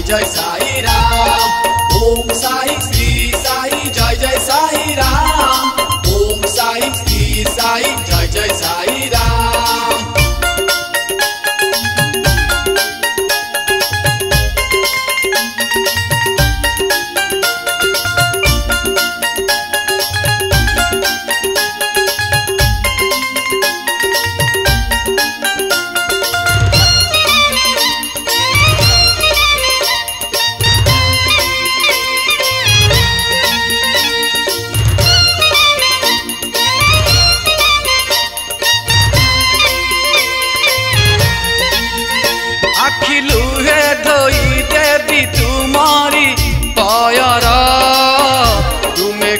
जय साई राम। ओम साई श्री साई जय जय साई राम। ओम साई श्री साई जय जय साई राम।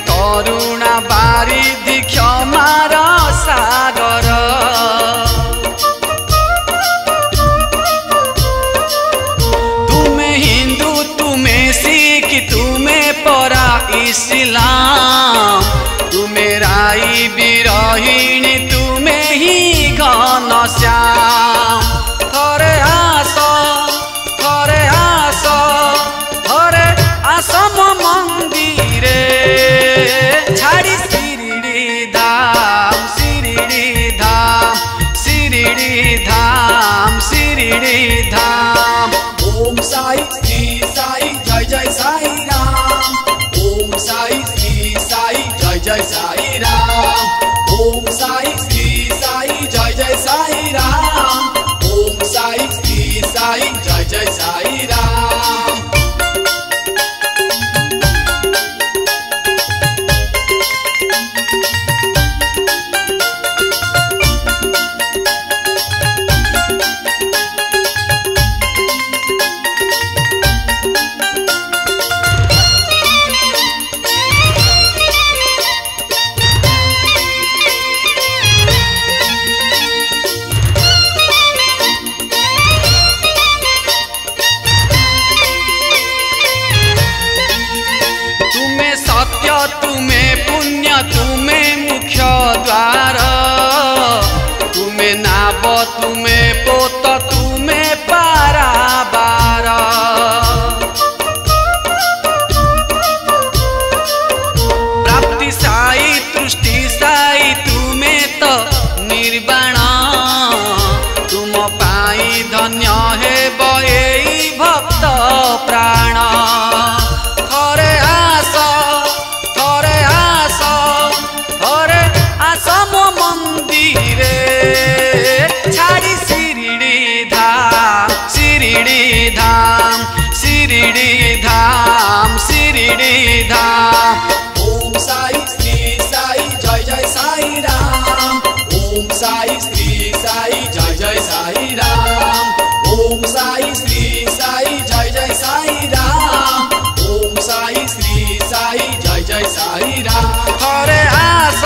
करुणा बारिधि क्षमार सागर तुम्हें हिंदू तुम्हें सिख तुम्हें परा इस्लाम तुम्हें राई बिरहिणी तुम्हें ही घनश्याम। थरे आस थरे आस थरे आस मो मंदिरे छाड़ी शिरडी धाम शिरडी धाम शिरडी धाम शिरडी धाम। ओम साई श्री साई जय जय साई राम। ओम साई श्री साई जय जय साई राम। ओम साई श्री साई जय जय साई राम। ओम साई श्री साई जय जय साई राम। तुम्हें पुण्य तुम्हें मुख्य द्वार तुम्हें नाव तुम्हें पोत तुम्हें पाराबार प्राप्ति साई तृष्टि साई तुम्हें तो निर्वाण तुम पाई धन्य है एई भक्त प्राण। धाम शिरडी धाम शिरडी धाम। ओम साई श्री साई जय जय साई राम। ओम साई श्री साई जय जय साई राम। ओम साई श्री साई जय जय साई राम। ओम साई श्री साई जय जय साई राम। हरे आस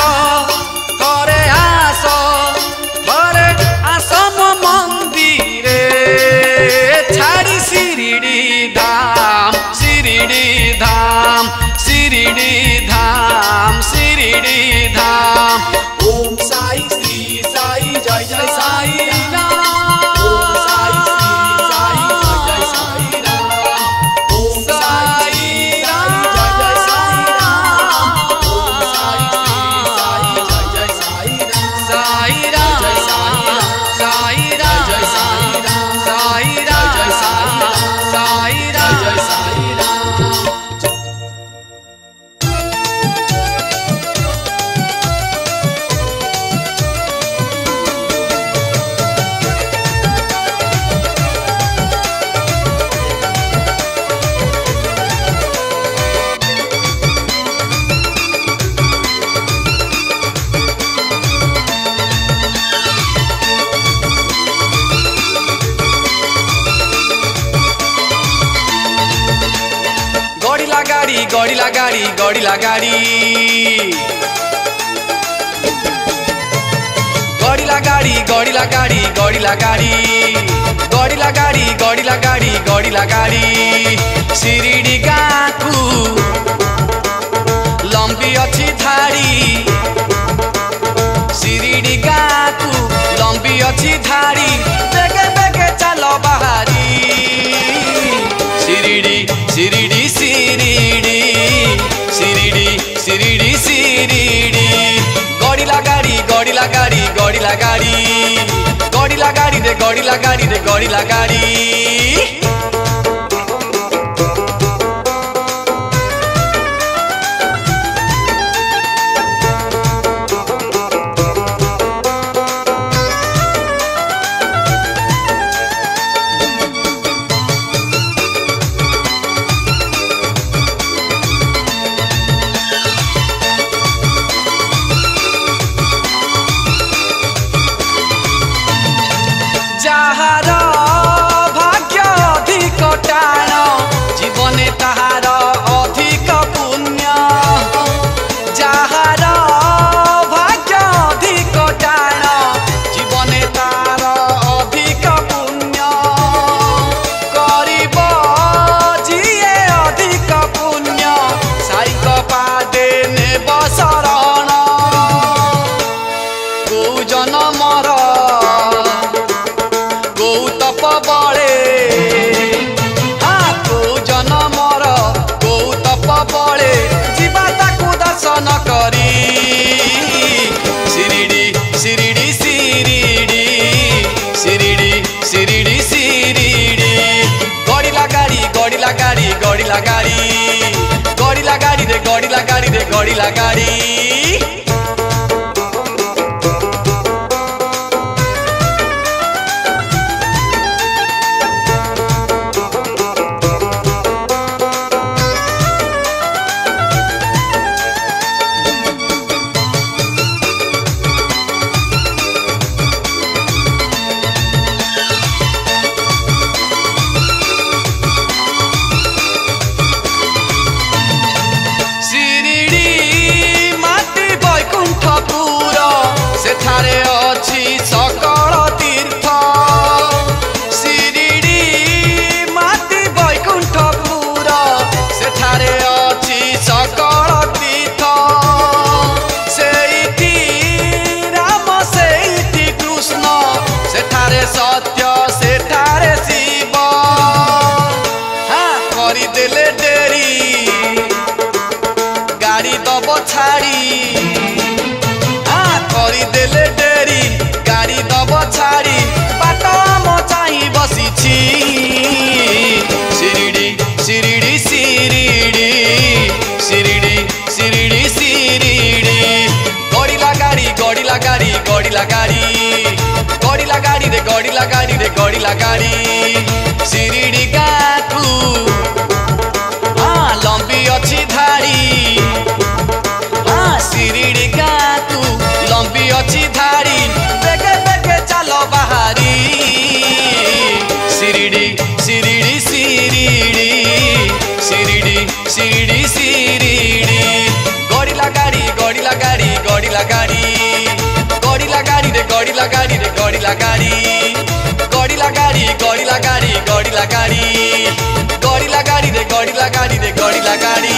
हरे आस हरे आस मो मंदिरे छाड़ी शिरडी धाम शिरडी धाम शिरडी धाम शिरडी धाम। ओम साई श्री साई जय जय साई राम। ओम साई श्री साई जय जय साई राम। ओम साई जय जय साई राम। ओम साई श्री साई जय जय साई राम। साई राम साई राम जय साई राम। साई राम जय साई राम। साई राम जय साई राम। गड़ीला गाड़ी गड़ीला गाड़ी गड़ीला गाड़ी गड़ीला गाड़ी गड़ीला गाड़ी गड़ीला गाड़ी गड़ीला गाड़ी गड़ीला गाड़ी। शिरडी गाँकू लंबी अच्छी धाड़ी शिरडी गाँकू लंबी अच्छी धाड़ी बेगे बेगे चलो बाहरी। शिरडी गड़िला गाड़ी रे गड़िला गाड़ी रे गड़िला गाड़ी যাহার ভাগ্য অধিক টাণ জীবনে তাহার অধিক পুণ্য যাহার ভাগ্য অধিক টাণ জীবনে তার অধিক পুণ্য করিব যিয়ে অধিক পুণ্য সাইক পাদে নেব শরণ কৌ জনমর কৌতপ বলে কৌ জনমর কৌতপ বলে যা তাকু দর্শন করি শিরিডি শিরিডি শিরিডি শিরিডি শিরিডি শিরিডি গড়িলা গাড়ি গড়িলা গাড়ি গড়িলা গাড়ি গড়িলা গাড়ি রে গড়িলা গাড়ি রে গড়িলা গাড়ি সেঠারে অছি সকল তীর্থ শিরিডি মাটি বৈকুণ্ঠপুর সেঠারে অছি সকল তীর্থ সেইটি রাম সেইটি কৃষ্ণ সেঠারে সত্য সেঠারে শিব করিদেলে ডেরি গাড়ি দব ছাড়ি করিদেলে ডেরি গাড়ি দব ছাড়ি বাট আম চাই বসিছি শিরিডি শিরিডি শিরিডি শিরিডি শিরিডি শিরিডি গড়িলা গাড়ি গড়িলা গাড়ি গড়িলা গাড়ি গড়িলা গাড়ি রে গড়িলা গাড়ি রে গড়িলা গাড়ি শিরিডি গাঁকু লম্বি অছি ধাড়ি শিরিডি গাঁকু লম্বি অছি ধাড়ি বেগে বেগে চাল বাহারি শিরিডি শিরিডি শিরিডি শিরিডি শিরিডি শিরিডি গড়িলা গাড়ি গড়িলা গাড়ি গড়িলা গাড়ি গড়িলা গাড়ি রে গড়িলা গাড়ি রে গড়িলা গাড়ি গড়িলা গাড়ি গড়িলা গাড়ি গড়িলা গাড়ি গড়িলা গাড়ি রে গড়িলা গাড়ি রে গড়িলা গাড়ি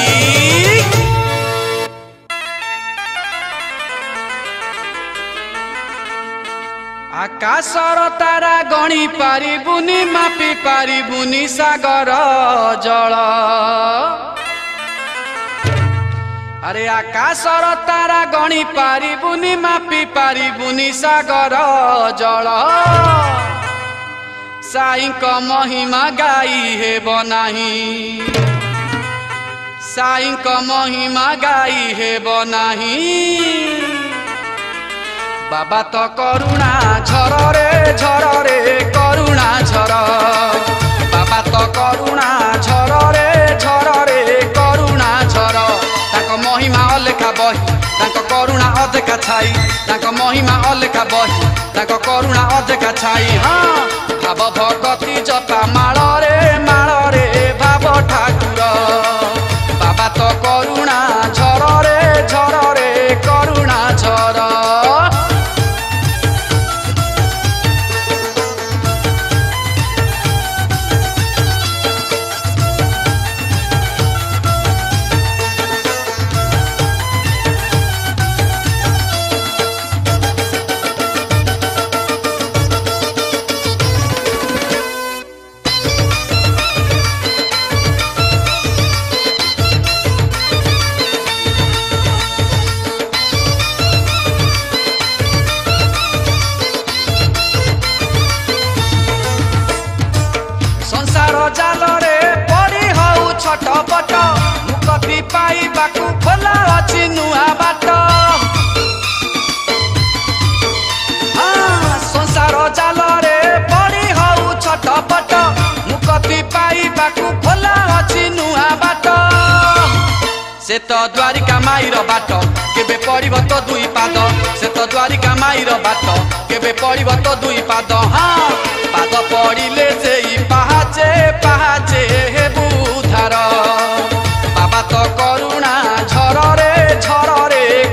আকাশর তারা গণি পারিবুনি মাপি পারিবুনি সাগর জল আরে আকাশর তারা গণি পারিবুনি মাপি পারিবুনি সাগর জল সাইଙ୍କ মহিমা গাই হেব নাহি সাইଙ୍କ মহিমা গাই হেব নাহি বাবা তো করুণা ঝরে ঝরে করুণা ঝর বাবা তো করুণা ঝরে ঝরে করুণা ঝর তাଙ୍କ মহিমা অলেখা বহি ତାଙ୍କ କରୁଣା ଅଧିକା ଛାଇ ତାଙ୍କ ମହିମା ଅଲେଖା ବହି ତାଙ୍କ କରୁଣା ଅଧିକା ଛାଇ ଭାବ ଭଗତି ଜପା ମାଳରେ ମାଳରେ ଭାବ ଠାକୁର ବାବା ତ କରୁଣା ଝରରେ ଝରରେ କରୁଣା ଝର से तो द्वारिका माईर बाट केबे पड़िब तो दुई पाद से तो द्वारिका माईर बाट केबे पड़िब तो दुई पाद हाँ पाद पड़िले सेई पाहाचे पाहाचे हे बुधार बाबा तो करुणा झर रे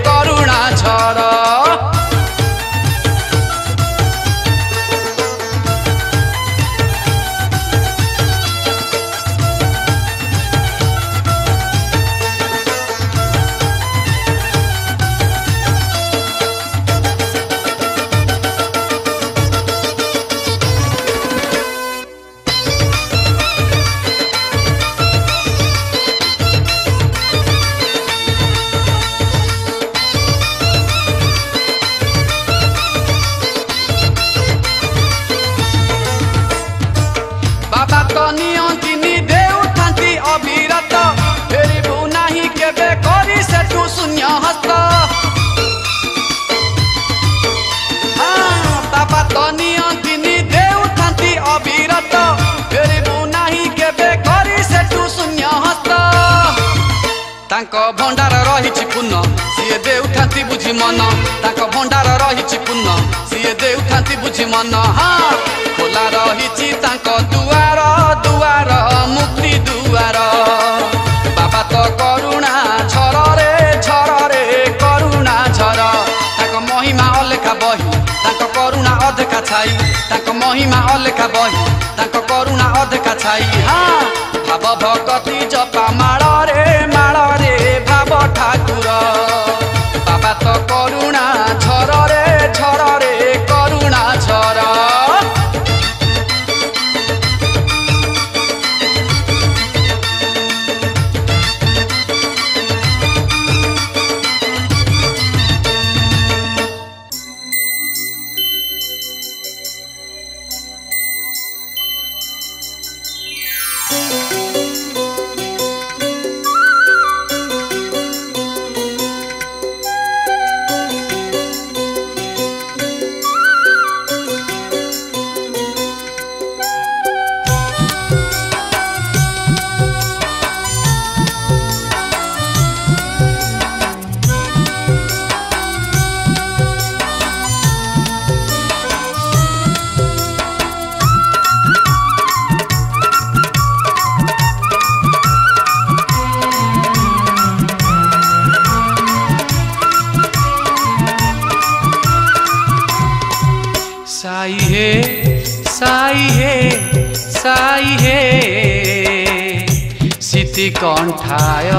करुणा झर बाबा तो नियंतिनी देउथांती अविरत फेरिबु नाही केबे करी सेठु शून्य हस्त हाँ बाबा तो नियंतिनी देउथांती अविरत फेरिबु नाही केबे करी सेठु शून्य हस्त तांको भंडार रहिछि पुण्य सिए देउथांती बुझी मन तांको भंडार रहिछि पुण्य सिए देउथांती बुझी मन हाँ खोला रहिछि तांको दुआर दुआर मुक्ति दुआर बाबा तो करुणा झर रे करुणा झर तांको महिमा अलेखा बही तांको करुणा अधेका छाई तांको महिमा अलेखा बही तांको करुणा अधेका छाई हाँ भाव भगति जपा माळ रे भाव ठाकुर बाबा तो करुणा झर रे करुणा झर साई हे सीति कंठाय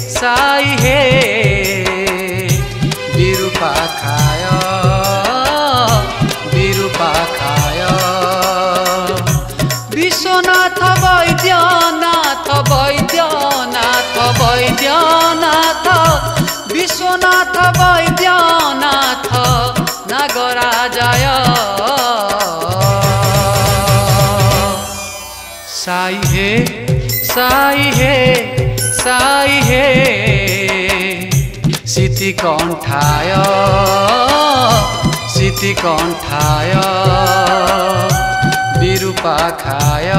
साई हे विरूपा खाय विश्वनाथ वैद्यनाथ विश्वनाथ वैद्यनाथ नागराजाय साई हे सीति कंठाय विरूपा खाय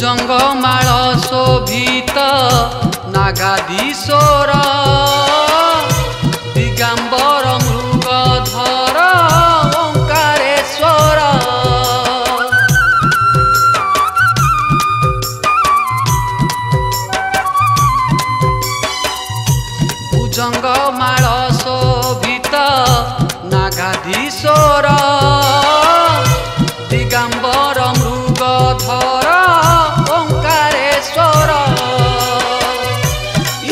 जंगमाळ शोभित नागाधीश्वर दिगंबर मृगधर ओंकारेश्वर भुजंगमाळ शोभित नागाधीश्वर दिगंबर मृगधर ओंकारेश्वर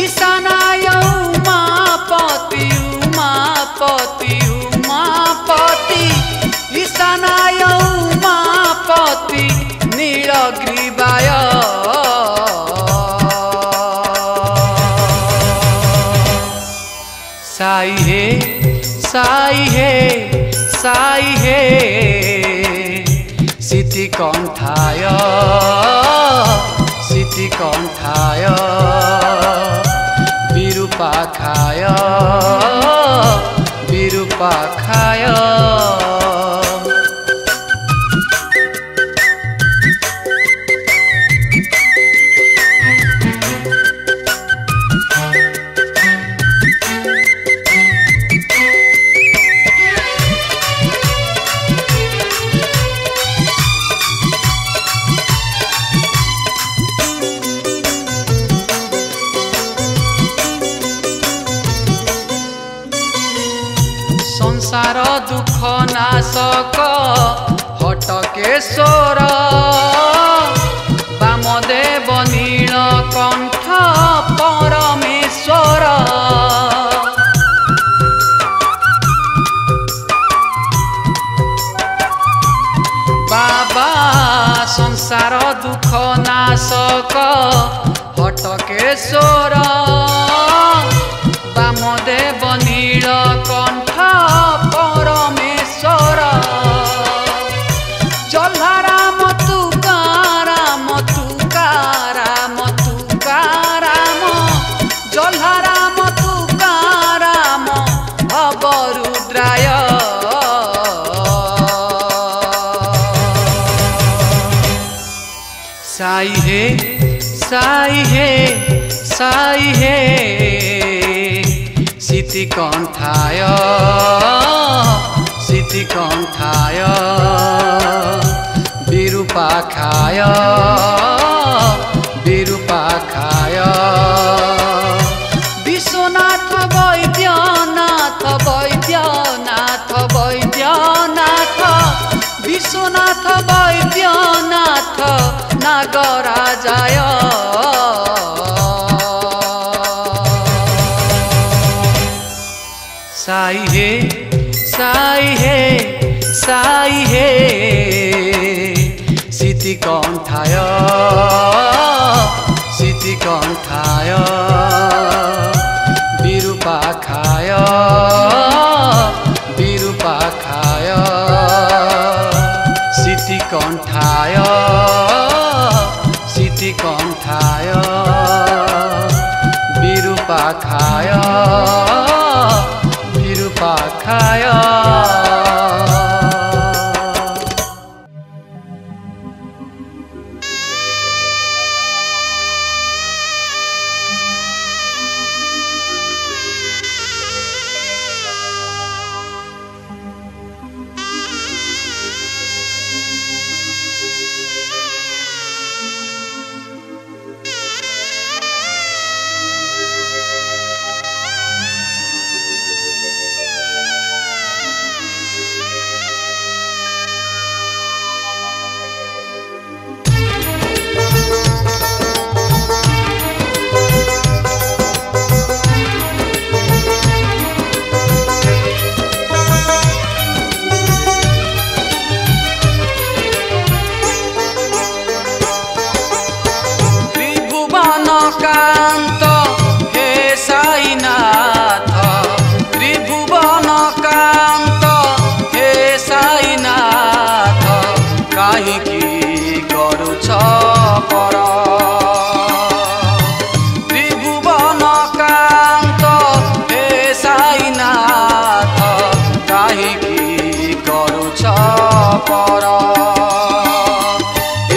ईशानाय उमापति उमापति उमा साई हे साई हे साई हे सिति कण्ठाय विरूपाखाय विरूपाखाय संसार दुख नाशक हटकेश्वर वामदेव नीलकंठ परमेश्वर बाबा संसार दुख नाशक हटकेश्वर वामदेव नीलकंठ परमेश्वर जल्लाराम तुकाराम तुकाराम तुकाराम जल्लाराम तुकाराम भवरुद्राय साई हे साई हे साई हे सिति कण्ठाय विरूपाखाय विरूपाखाय विश्वनाथ वैद्यनाथ वैद्यनाथ वैद्यनाथ विश्वनाथ वैद्यनाथ नागराजाय साई हे साई हे साई हे सिति कण्ठाय विरूपाखाय विरूपाखाय सिति कण्ठाय विरूपाखाय विरूपाखाय कांत हे साईनाथ त्रिभुवन कांत हे साईनाथ काहिकी करुछ पर त्रिभुवन कांत हे साईनाथ काहिकी करुछ पर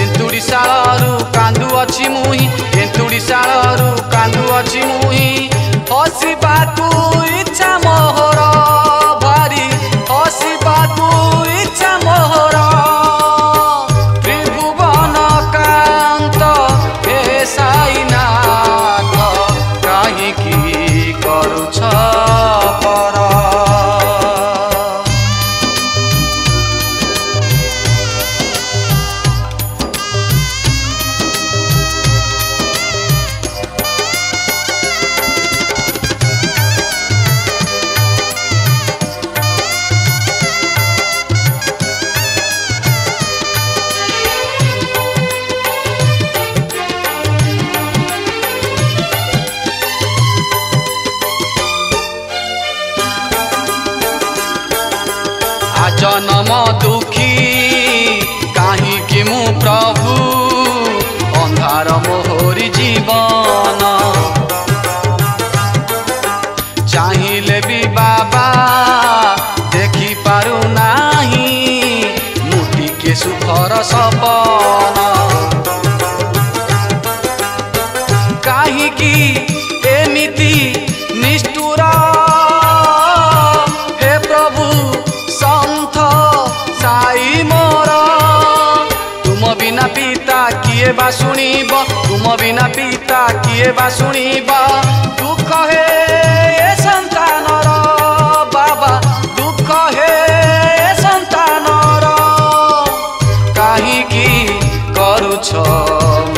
एन्तुड़ीशालू कांदु अछि मुही एन्तुड़ीशालू कांदु अछि मुही हसिबाकू इच्छा मोहर भारी हसिबाकू इच्छा मोहर त्रिभुवन कांत हे साईनाथ काहिकी करुछ पर जन्म दुखी काहीकि मु प्रभु अंधार मोहरी जीवन चाहिए भी बाबा देखी पारु नाही मुठी के सुखर सपन काहीकि एमिति निष्ठुर हे प्रभु संत साई मोर तुम बिना पिता किए बा सुनिब तुम बिना पिता किए बा सुनिब दुख हे ए संतानर बाबा दुख हे ए संतानर काहीकि करुछ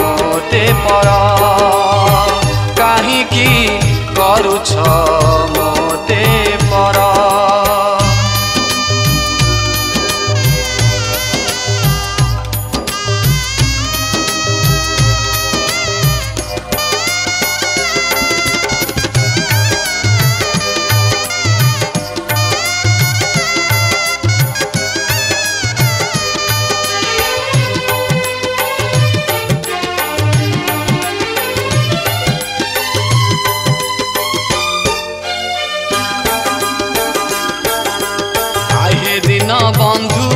मोते पर काहीकि करुछ मोते पर बंधु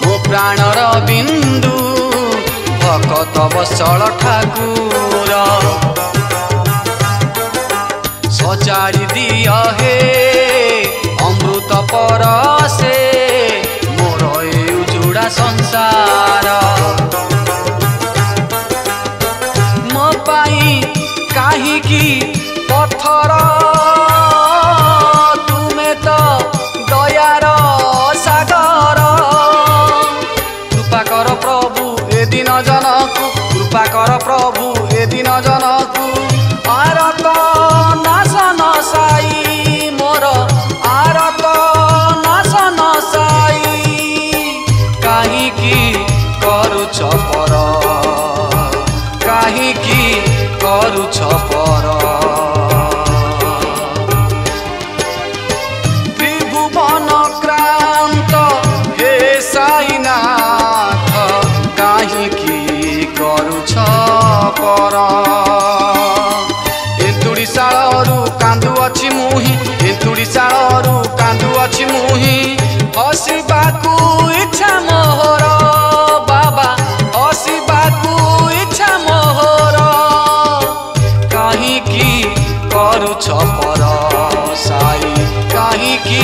मो प्राणर बिंदु भकत वत्सल ठाकुर सचारी दिय हे अमृत परसे मोर ए उजुड़ा संसार मो पाई काहीकि पत्थर तुमे तो दयार सागर कृपा कर प्रभु ए दिन जनकु कृपा कर प्रभु ए दिन जनकु आरत नाशन साई मोर आरत नाशन साई काहीकि करुछ पर काहीकि करुछ पर साईनाथ काहीकि करुछ पर एन्तुड़ी शालरू कांदु अछि मुही एन्तुड़ी शालरू कांदु अछि मुही हसिबाकू इच्छा मोहर बाबा हसिबाकू इच्छा मोहर काहीकि करुछ पर साई काहीकि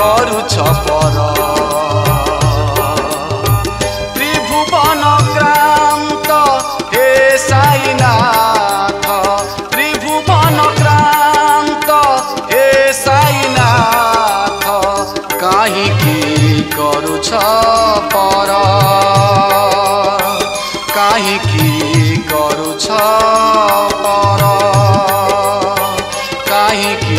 करुछ पर साईनाथ त्रिभुवन क्रांत हे साईनाथ काहीकि करुछ पर काहीकि करुछ पर काहीकि